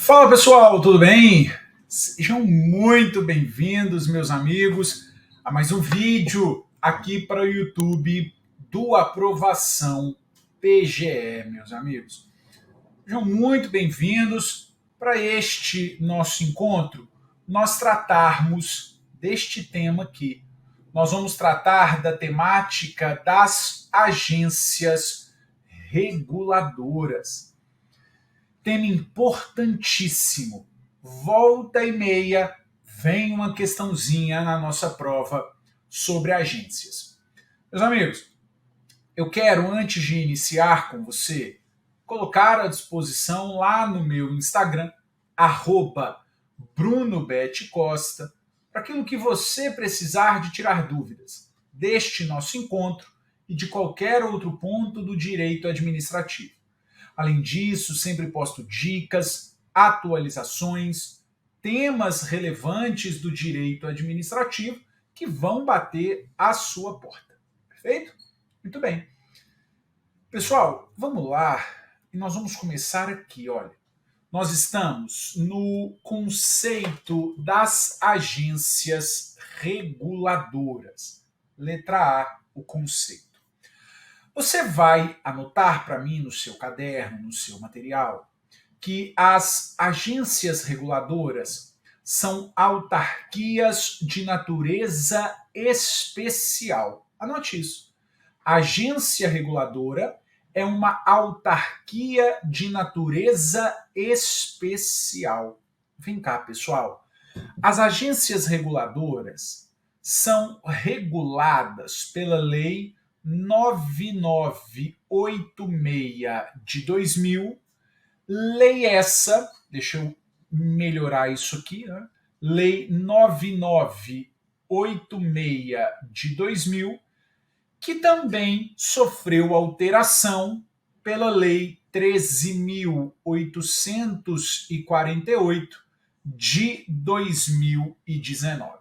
Fala pessoal, tudo bem? Sejam muito bem-vindos, meus amigos, a mais um vídeo aqui para o YouTube do Aprovação PGE, meus amigos. Sejam muito bem-vindos para este nosso encontro, nós tratarmos deste tema aqui. Nós vamos tratar da temática das agências reguladoras. Tema importantíssimo. Volta e meia vem uma questãozinha na nossa prova sobre agências. Meus amigos, eu quero, antes de iniciar com você, colocar à disposição lá no meu Instagram, @BrunoBetCosta, para aquilo que você precisar de tirar dúvidas deste nosso encontro e de qualquer outro ponto do direito administrativo. Além disso, sempre posto dicas, atualizações, temas relevantes do direito administrativo que vão bater a sua porta. Perfeito? Muito bem. Pessoal, vamos lá e nós vamos começar aqui, olha. Nós estamos no conceito das agências reguladoras. Letra A, o conceito. Você vai anotar para mim no seu caderno, no seu material, que as agências reguladoras são autarquias de natureza especial. Anote isso. A agência reguladora é uma autarquia de natureza especial. Vem cá, pessoal. As agências reguladoras são reguladas pela Lei 9986 de 2000, lei essa, deixa eu melhorar isso aqui, né? Lei 9986 de 2000, que também sofreu alteração pela Lei 13.848 de 2019.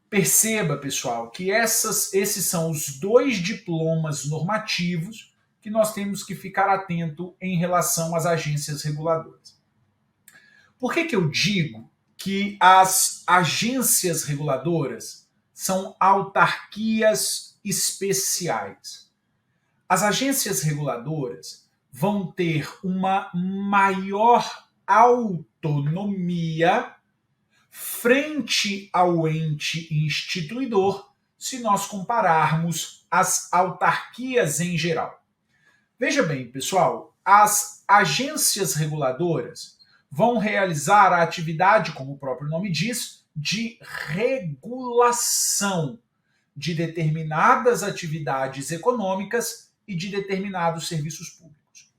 Perceba, pessoal, que esses são os dois diplomas normativos que nós temos que ficar atento em relação às agências reguladoras. Por que eu digo que as agências reguladoras são autarquias especiais? As agências reguladoras vão ter uma maior autonomia frente ao ente instituidor, se nós compararmos as autarquias em geral. Veja bem, pessoal, as agências reguladoras vão realizar a atividade, como o próprio nome diz, de regulação de determinadas atividades econômicas e de determinados serviços públicos.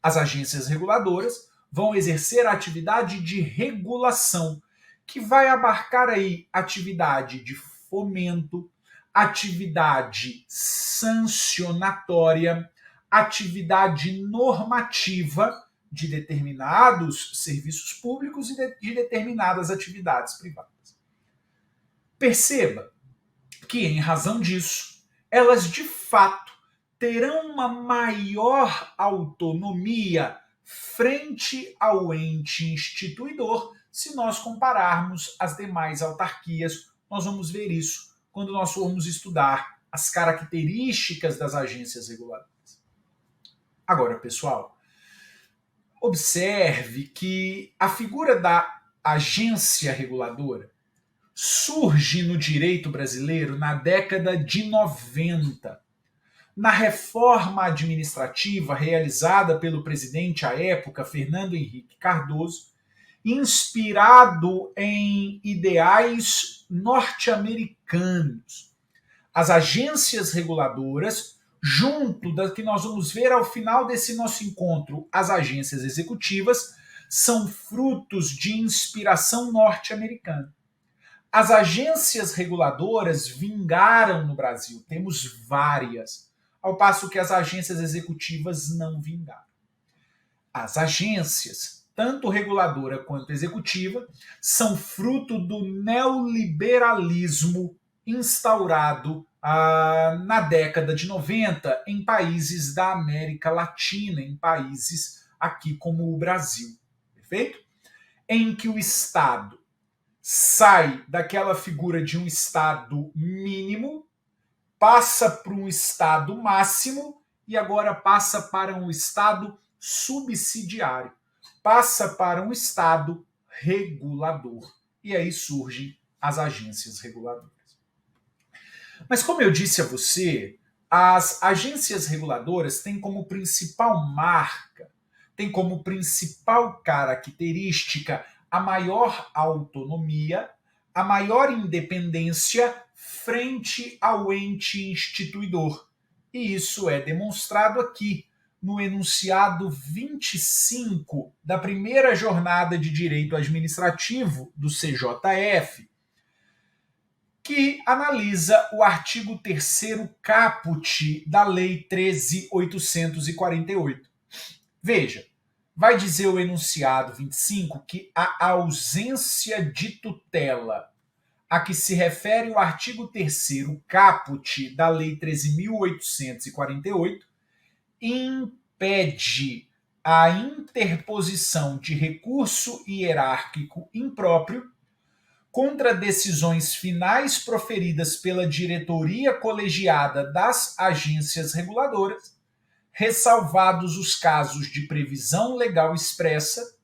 As agências reguladoras vão exercer a atividade de regulação, que vai abarcar aí atividade de fomento, atividade sancionatória, atividade normativa de determinados serviços públicos e de determinadas atividades privadas. Perceba que, em razão disso, elas de fato terão uma maior autonomia frente ao ente instituidor. Se nós compararmos as demais autarquias, nós vamos ver isso quando nós formos estudar as características das agências reguladoras. Agora, pessoal, observe que a figura da agência reguladora surge no direito brasileiro na década de 90. Na reforma administrativa realizada pelo presidente à época, Fernando Henrique Cardoso, inspirado em ideais norte-americanos. As agências reguladoras, junto das que nós vamos ver ao final desse nosso encontro, as agências executivas, são frutos de inspiração norte-americana. As agências reguladoras vingaram no Brasil, temos várias, ao passo que as agências executivas não vingaram. As agências, tanto reguladora quanto executiva, são fruto do neoliberalismo instaurado na década de 90 em países da América Latina, em países aqui como o Brasil. perfeito? Em que o Estado sai daquela figura de um Estado mínimo, passa para um Estado máximo e agora passa para um Estado subsidiário, passa para um Estado regulador. E aí surgem as agências reguladoras. Mas como eu disse a você, as agências reguladoras têm como principal marca, têm como principal característica a maior autonomia, a maior independência frente ao ente instituidor. E isso é demonstrado aqui no enunciado 25 da primeira jornada de direito administrativo do CJF, que analisa o artigo 3º caput da Lei 13.848. Veja, vai dizer o enunciado 25 que a ausência de tutela a que se refere o artigo 3º caput da Lei 13.848 impede a interposição de recurso hierárquico impróprio contra decisões finais proferidas pela diretoria colegiada das agências reguladoras, ressalvados os casos de previsão legal expressa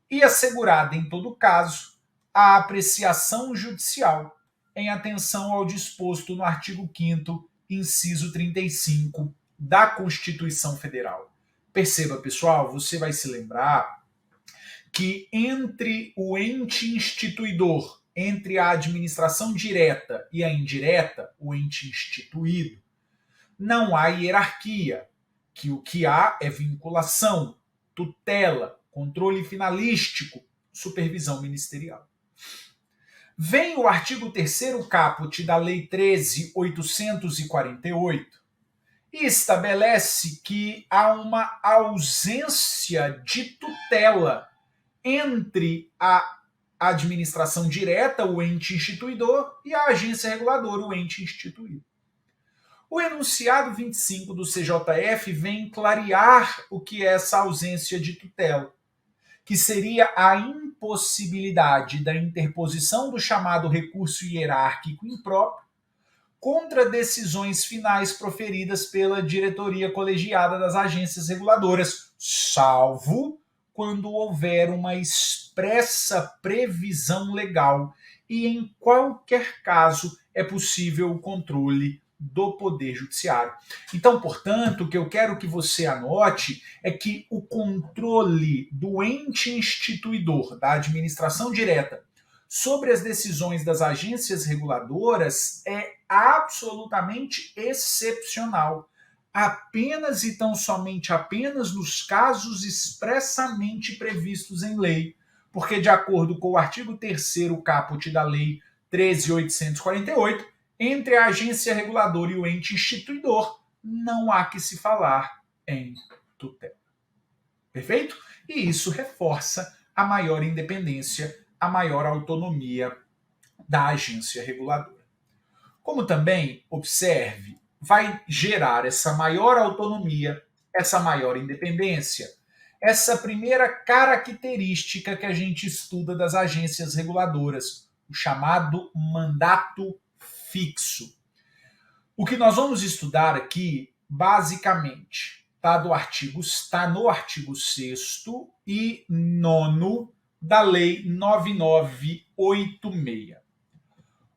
e assegurada, em todo caso, a apreciação judicial, em atenção ao disposto no artigo 5º, inciso 35 da Constituição Federal. Perceba, pessoal, você vai se lembrar que entre o ente instituidor, entre a administração direta e a indireta, o ente instituído, não há hierarquia, que o que há é vinculação, tutela, controle finalístico, supervisão ministerial. Vem o artigo 3º caput da Lei 13.848 e estabelece que há uma ausência de tutela entre a administração direta, o ente instituidor, e a agência reguladora, o ente instituído. O enunciado 25 do CJF vem clarear o que é essa ausência de tutela, que seria a impossibilidade da interposição do chamado recurso hierárquico impróprio contra decisões finais proferidas pela diretoria colegiada das agências reguladoras, salvo quando houver uma expressa previsão legal e em qualquer caso é possível o controle do Poder Judiciário. Então, portanto, o que eu quero que você anote é que o controle do ente instituidor, da administração direta, sobre as decisões das agências reguladoras é absolutamente excepcional. Apenas e tão somente apenas nos casos expressamente previstos em lei, porque de acordo com o artigo 3º caput da Lei 13.848, entre a agência reguladora e o ente instituidor, não há que se falar em tutela. Perfeito? E isso reforça a maior independência, a maior autonomia da agência reguladora. Como também, observe, vai gerar essa maior autonomia, essa maior independência, essa primeira característica que a gente estuda das agências reguladoras, o chamado mandato fixo. O que nós vamos estudar aqui, basicamente, está no artigo 6º e 9º da Lei 9.986.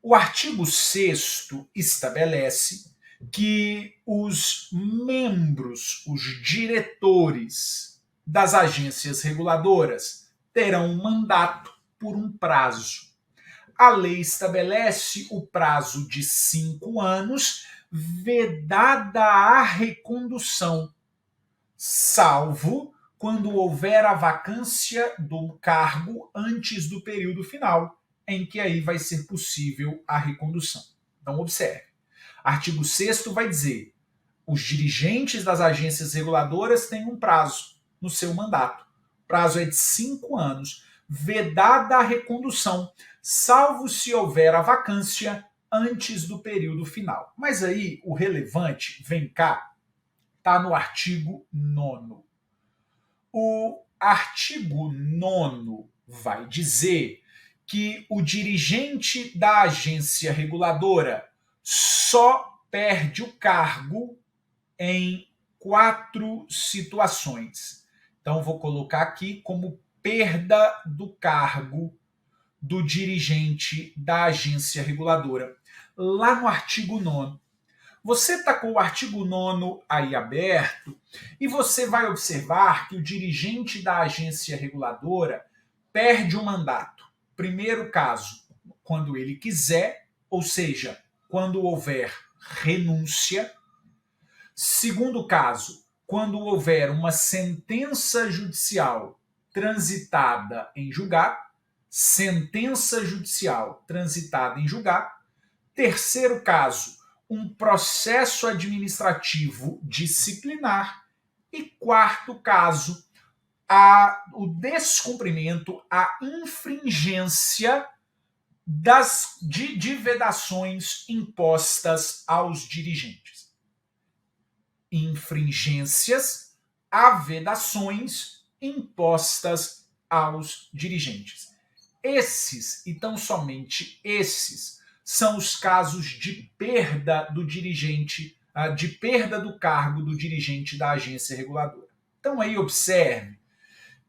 O artigo 6º estabelece que os membros, os diretores das agências reguladoras terão um mandato por um prazo. A lei estabelece o prazo de 5 anos, vedada a recondução, salvo quando houver a vacância do cargo antes do período final, em que aí vai ser possível a recondução. Então, observe. Artigo 6º vai dizer: os dirigentes das agências reguladoras têm um prazo no seu mandato. O prazo é de 5 anos, vedada a recondução, salvo se houver a vacância antes do período final. Mas aí o relevante, vem cá, está no artigo 9º. O artigo 9º vai dizer que o dirigente da agência reguladora só perde o cargo em 4 situações. Então, vou colocar aqui como perda do cargo do dirigente da agência reguladora. Lá no artigo 9º. Você está com o artigo 9º aí aberto e você vai observar que o dirigente da agência reguladora perde o mandato. Primeiro caso, quando ele quiser, ou seja, quando houver renúncia. Segundo caso, quando houver uma sentença judicial transitada em julgado. Sentença judicial transitada em julgado. Terceiro caso, um processo administrativo disciplinar. E quarto caso, o descumprimento, a infringência de vedações impostas aos dirigentes. Infringências a vedações impostas aos dirigentes. Esses, e tão somente esses, são os casos de perda do dirigente, de perda do cargo do dirigente da agência reguladora. Então aí observe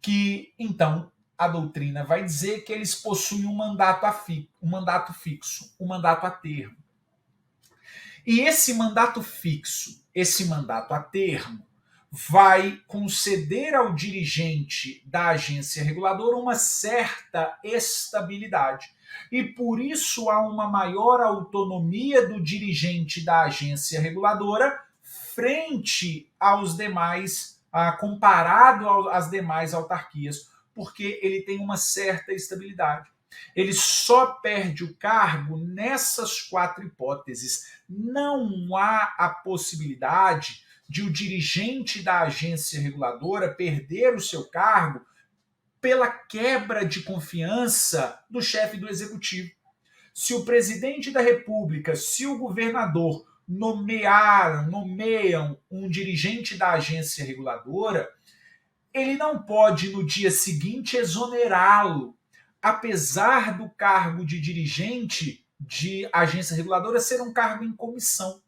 que, então, a doutrina vai dizer que eles possuem um mandato fixo, um mandato a termo. E esse mandato fixo, esse mandato a termo, vai conceder ao dirigente da agência reguladora uma certa estabilidade. E por isso há uma maior autonomia do dirigente da agência reguladora frente aos demais, comparado às demais autarquias, porque ele tem uma certa estabilidade. Ele só perde o cargo nessas 4 hipóteses. Não há a possibilidade de o dirigente da agência reguladora perder o seu cargo pela quebra de confiança do chefe do executivo. Se o presidente da República, se o governador nomeiam um dirigente da agência reguladora, ele não pode no dia seguinte exonerá-lo, apesar do cargo de dirigente de agência reguladora ser um cargo em comissão.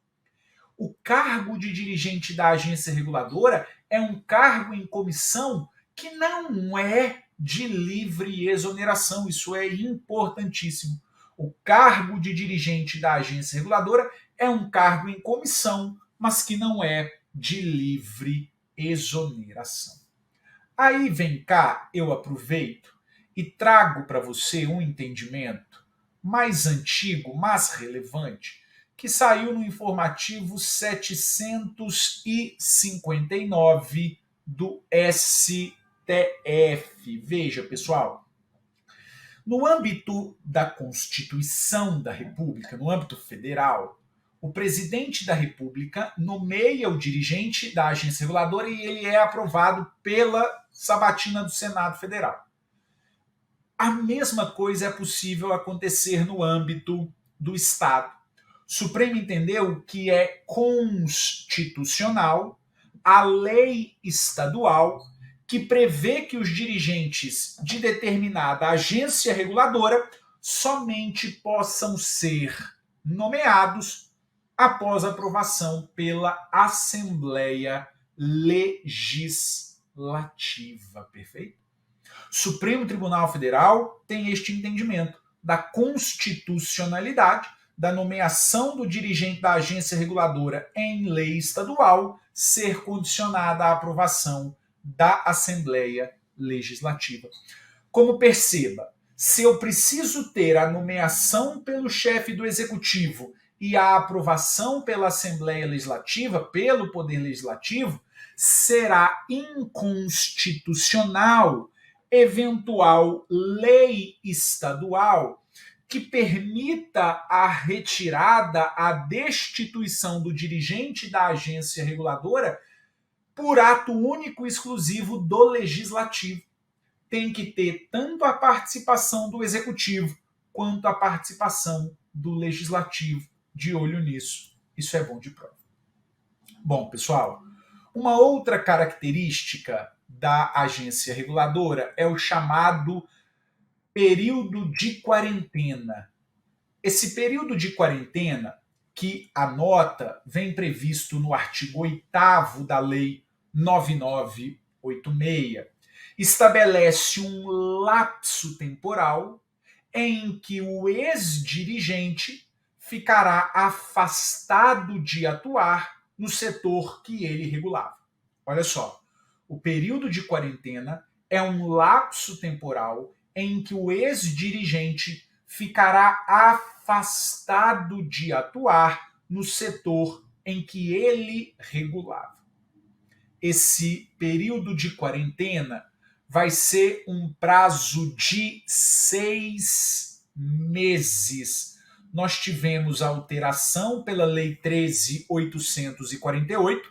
O cargo de dirigente da agência reguladora é um cargo em comissão que não é de livre exoneração. Isso é importantíssimo. O cargo de dirigente da agência reguladora é um cargo em comissão, mas que não é de livre exoneração. Aí vem cá, eu aproveito e trago para você um entendimento mais antigo, mais relevante, que saiu no informativo 759 do STF. Veja, pessoal, no âmbito da Constituição da República, no âmbito federal, o presidente da República nomeia o dirigente da agência reguladora e ele é aprovado pela sabatina do Senado Federal. A mesma coisa é possível acontecer no âmbito do Estado. O Supremo entendeu que é constitucional a lei estadual que prevê que os dirigentes de determinada agência reguladora somente possam ser nomeados após aprovação pela Assembleia Legislativa. Perfeito? O Supremo Tribunal Federal tem este entendimento da constitucionalidade da nomeação do dirigente da agência reguladora em lei estadual ser condicionada à aprovação da Assembleia Legislativa. Como perceba, se eu preciso ter a nomeação pelo chefe do Executivo e a aprovação pela Assembleia Legislativa, pelo Poder Legislativo, será inconstitucional eventual lei estadual que permita a retirada, a destituição do dirigente da agência reguladora por ato único e exclusivo do legislativo. Tem que ter tanto a participação do executivo quanto a participação do legislativo. De olho nisso. Isso é bom de prova. Bom, pessoal, uma outra característica da agência reguladora é o chamado período de quarentena. Esse período de quarentena, que a nota vem previsto no artigo 8º da Lei 9986, estabelece um lapso temporal em que o ex-dirigente ficará afastado de atuar no setor que ele regulava. Olha só, o período de quarentena é um lapso temporal em que o ex-dirigente ficará afastado de atuar no setor em que ele regulava. Esse período de quarentena vai ser um prazo de 6 meses. Nós tivemos a alteração pela Lei 13.848,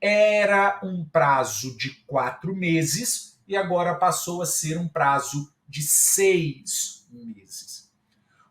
era um prazo de 4 meses e agora passou a ser um prazo de 6 meses.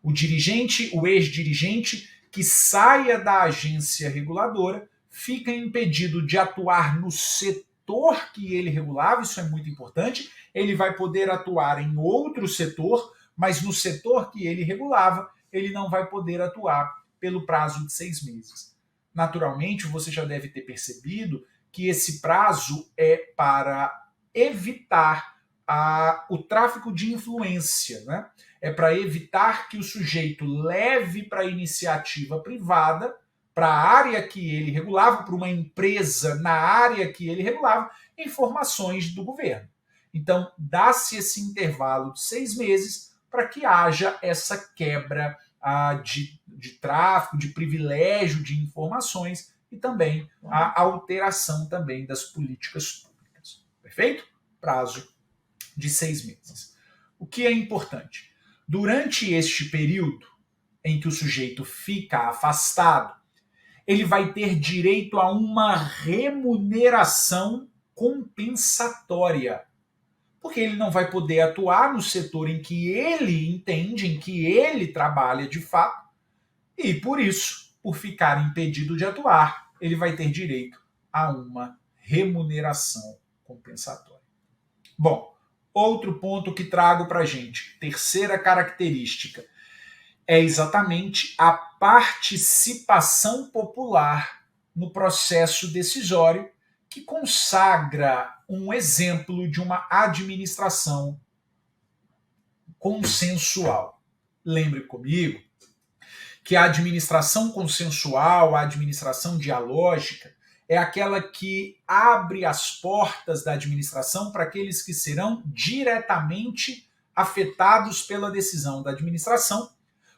O dirigente, o ex-dirigente que saia da agência reguladora fica impedido de atuar no setor que ele regulava, isso é muito importante. Ele vai poder atuar em outro setor, mas no setor que ele regulava, ele não vai poder atuar pelo prazo de 6 meses. Naturalmente, você já deve ter percebido que esse prazo é para evitar o tráfico de influência, né? É para evitar que o sujeito leve para a iniciativa privada, para a área que ele regulava, para uma empresa na área que ele regulava, informações do governo. Então, dá-se esse intervalo de 6 meses para que haja essa quebra de tráfico, de privilégio de informações e também a alteração também das políticas públicas. Perfeito? Prazo de 6 meses. O que é importante? Durante este período em que o sujeito fica afastado, ele vai ter direito a uma remuneração compensatória. Porque ele não vai poder atuar no setor em que ele entende, em que ele trabalha de fato, e por isso, por ficar impedido de atuar, ele vai ter direito a uma remuneração compensatória. Bom, outro ponto que trago para a gente, terceira característica, é exatamente a participação popular no processo decisório, que consagra um exemplo de uma administração consensual. Lembre comigo que a administração consensual, a administração dialógica, é aquela que abre as portas da administração para aqueles que serão diretamente afetados pela decisão da administração,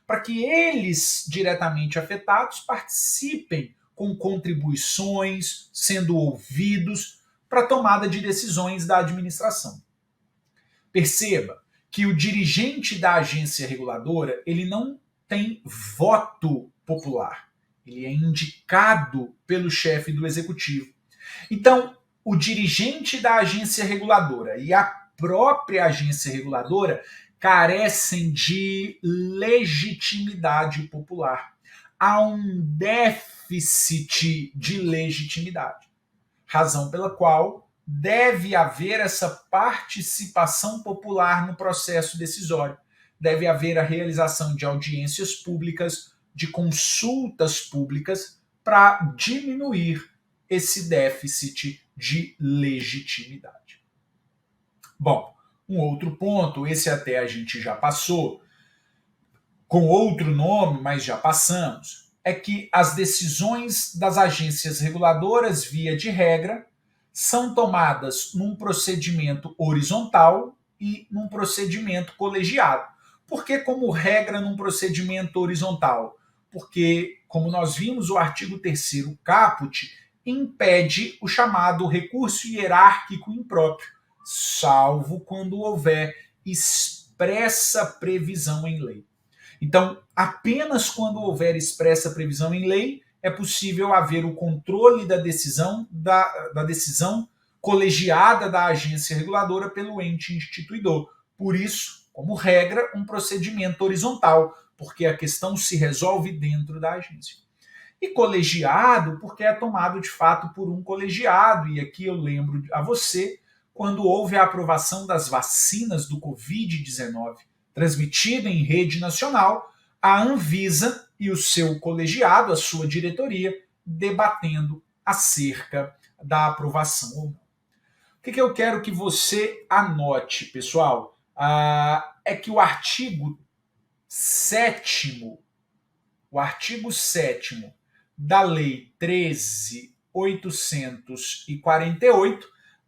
para que eles, diretamente afetados, participem com contribuições, sendo ouvidos para a tomada de decisões da administração. Perceba que o dirigente da agência reguladora, ele não tem voto popular. Ele é indicado pelo chefe do executivo. Então, o dirigente da agência reguladora e a própria agência reguladora carecem de legitimidade popular. Há um déficit de legitimidade. Razão pela qual deve haver essa participação popular no processo decisório. Deve haver a realização de audiências públicas, de consultas públicas, para diminuir esse déficit de legitimidade. Bom, um outro ponto, esse até a gente já passou, com outro nome, mas já passamos, é que as decisões das agências reguladoras, via de regra, são tomadas num procedimento horizontal e num procedimento colegiado. Por que, como regra, num procedimento horizontal? Porque, como nós vimos, o artigo 3º caput impede o chamado recurso hierárquico impróprio, salvo quando houver expressa previsão em lei. Então, apenas quando houver expressa previsão em lei, é possível haver o controle da decisão colegiada da agência reguladora pelo ente instituidor. Por isso, como regra, um procedimento horizontal, porque a questão se resolve dentro da agência. E colegiado, porque é tomado de fato por um colegiado, e aqui eu lembro a você quando houve a aprovação das vacinas do Covid-19, transmitida em rede nacional, a Anvisa e o seu colegiado, a sua diretoria, debatendo acerca da aprovação ou não. O que eu quero que você anote, pessoal, é que o artigo 7º da Lei 13.848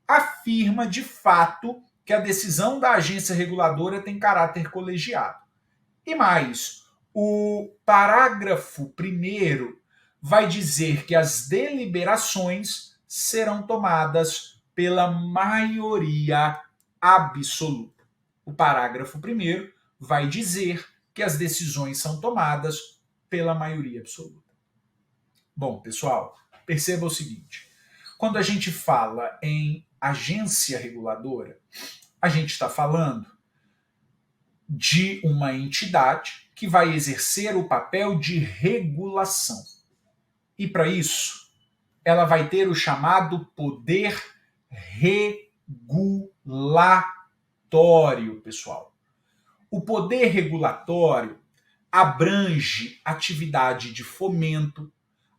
afirma de fato que a decisão da agência reguladora tem caráter colegiado. E mais, o parágrafo 1º vai dizer que as deliberações serão tomadas pela maioria absoluta. O parágrafo 1º vai dizer que as decisões são tomadas pela maioria absoluta. Bom, pessoal, perceba o seguinte: quando a gente fala em agência reguladora, a gente está falando de uma entidade que vai exercer o papel de regulação. E para isso, ela vai ter o chamado poder regulatório, pessoal. O poder regulatório abrange atividade de fomento,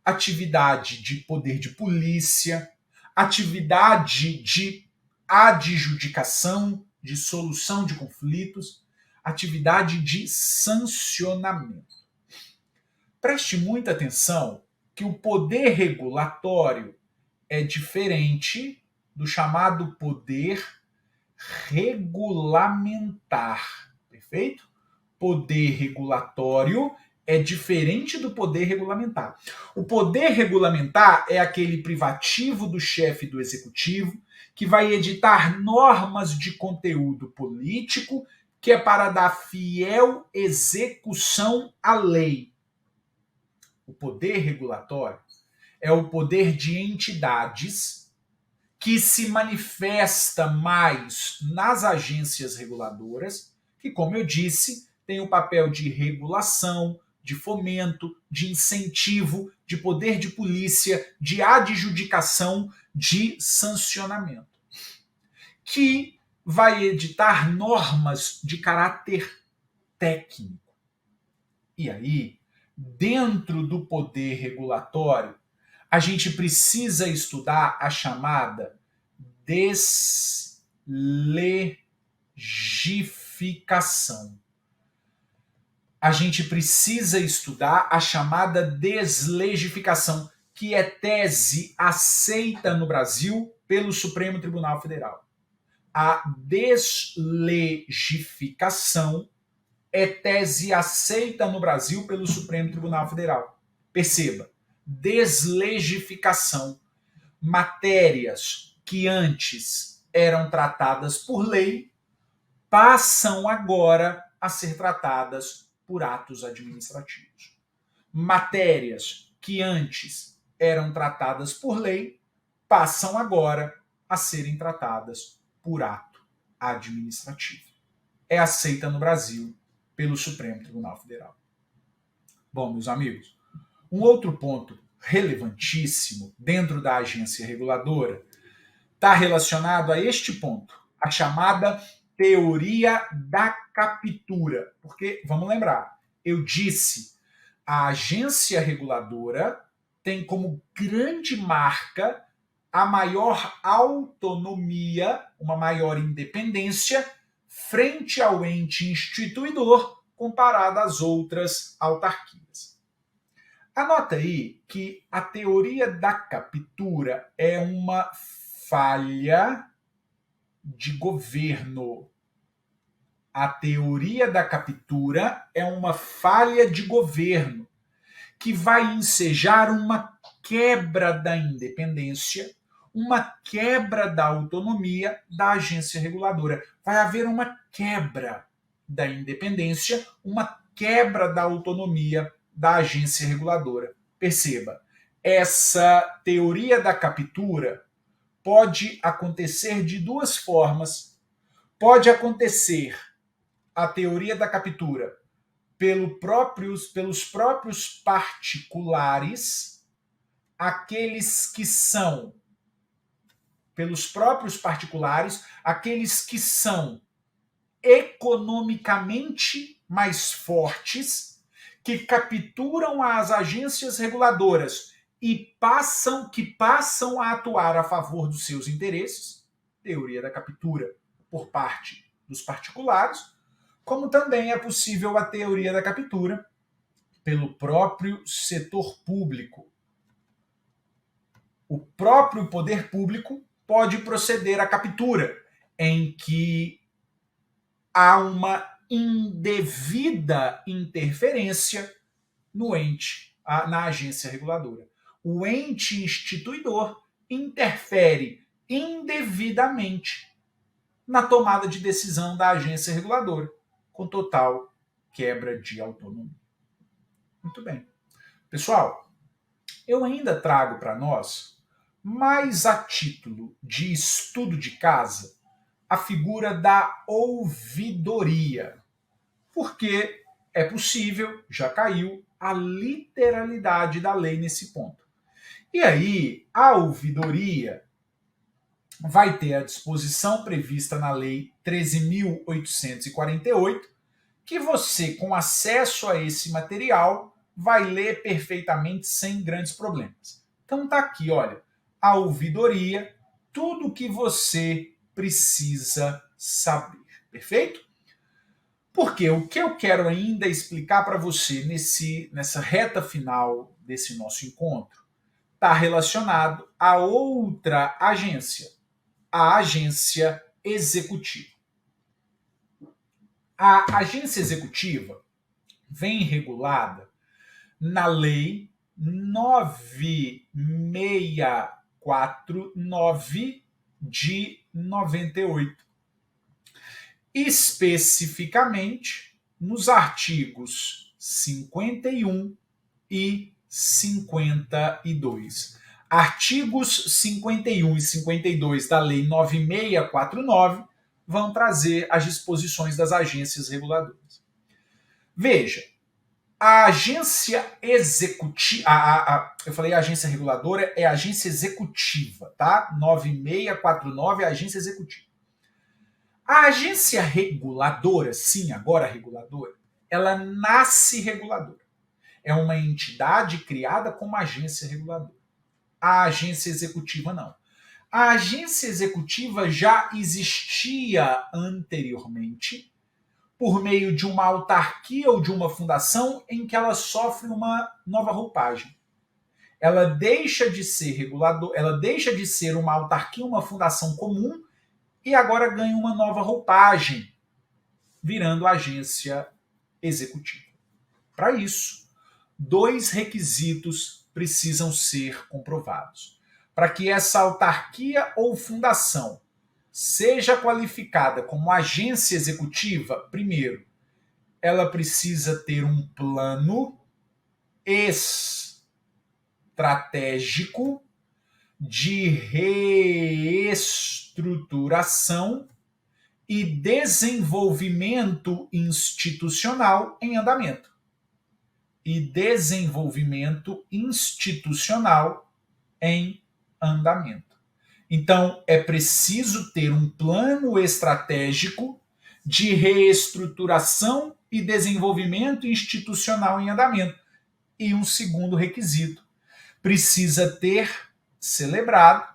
atividade de poder de polícia, atividade de adjudicação, de solução de conflitos, atividade de sancionamento. Preste muita atenção que o poder regulatório é diferente do chamado poder regulamentar, perfeito? Poder regulatório é diferente do poder regulamentar. O poder regulamentar é aquele privativo do chefe do executivo que vai editar normas de conteúdo político que é para dar fiel execução à lei. O poder regulatório é o poder de entidades que se manifesta mais nas agências reguladoras, que, como eu disse, tem o papel de regulação, de fomento, de incentivo, de poder de polícia, de adjudicação, de sancionamento, que vai editar normas de caráter técnico. E aí, dentro do poder regulatório, a gente precisa estudar a chamada deslegificação. A gente precisa estudar a chamada deslegificação, que é tese aceita no Brasil pelo Supremo Tribunal Federal. A deslegificação é tese aceita no Brasil pelo Supremo Tribunal Federal. Perceba, deslegificação. Matérias que antes eram tratadas por lei passam agora a ser tratadas por atos administrativos. Matérias que antes eram tratadas por lei passam agora a serem tratadas por ato administrativo. É aceita no Brasil pelo Supremo Tribunal Federal. Bom, meus amigos, um outro ponto relevantíssimo dentro da agência reguladora está relacionado a este ponto, a chamada teoria da captura. Porque, vamos lembrar, eu disse, a agência reguladora tem como grande marca a maior autonomia, uma maior independência frente ao ente instituidor comparado às outras autarquias. Anota aí que a teoria da captura é uma falha de governo. A teoria da captura é uma falha de governo que vai ensejar uma quebra da independência, uma quebra da autonomia da agência reguladora. Vai haver uma quebra da independência, uma quebra da autonomia da agência reguladora. Perceba, essa teoria da captura pode acontecer de duas formas. Pode acontecer a teoria da captura pelos próprios particulares, aqueles que são pelos próprios particulares, aqueles que são economicamente mais fortes, que capturam as agências reguladoras e passam a atuar a favor dos seus interesses, teoria da captura por parte dos particulares, como também é possível a teoria da captura pelo próprio setor público. O próprio poder público pode proceder à captura, em que há uma indevida interferência no ente, na agência reguladora. O ente instituidor interfere indevidamente na tomada de decisão da agência reguladora, com total quebra de autonomia. Muito bem. Pessoal, eu ainda trago para nós, mais a título de estudo de casa, a figura da ouvidoria. Porque é possível, já caiu, a literalidade da lei nesse ponto. E aí, a ouvidoria vai ter a disposição prevista na Lei 13.848, que você, com acesso a esse material, vai ler perfeitamente sem grandes problemas. Então tá aqui, olha, a ouvidoria, tudo o que você precisa saber, perfeito? Porque o que eu quero ainda explicar para você nessa reta final desse nosso encontro está relacionado a outra agência, a agência executiva. A agência executiva vem regulada na Lei 9649 de 98. Especificamente nos artigos 51 e 52. Artigos 51 e 52 da Lei 9649 vão trazer as disposições das agências reguladoras. Veja, a agência executiva, eu falei agência reguladora, é a agência executiva, tá? 9649 é a agência executiva. A agência reguladora, sim, agora reguladora, ela nasce reguladora. É uma entidade criada como agência reguladora. A agência executiva não. A agência executiva já existia anteriormente por meio de uma autarquia ou de uma fundação em que ela sofre uma nova roupagem. Ela deixa de ser regulador, ela deixa de ser uma autarquia, uma fundação comum e agora ganha uma nova roupagem, virando agência executiva. Para isso, 2 requisitos precisam ser comprovados. Para que essa autarquia ou fundação seja qualificada como agência executiva, primeiro, ela precisa ter um plano estratégico de reestruturação e desenvolvimento institucional em andamento. E desenvolvimento institucional em andamento. Então, é preciso ter um plano estratégico de reestruturação e desenvolvimento institucional em andamento. E um segundo requisito, precisa ter celebrado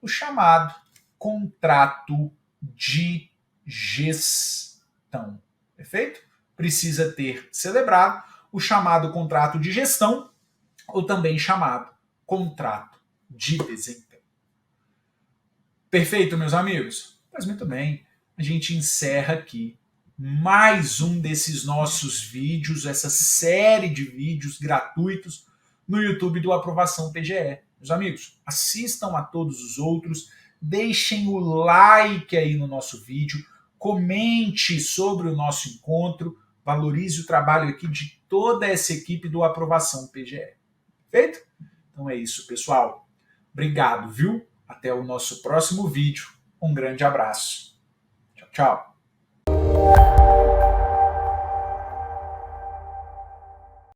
o chamado contrato de gestão. Perfeito? Precisa ter celebrado o chamado contrato de gestão, ou também chamado contrato de desempenho. Perfeito, meus amigos? Pois muito bem, a gente encerra aqui mais um desses nossos vídeos, essa série de vídeos gratuitos no YouTube do Aprovação PGE. Meus amigos, assistam a todos os outros, deixem o like aí no nosso vídeo, comente sobre o nosso encontro, valorize o trabalho aqui de toda essa equipe do Aprovação PGE. Feito? Então é isso, pessoal. Obrigado, viu? Até o nosso próximo vídeo. Um grande abraço. Tchau, tchau.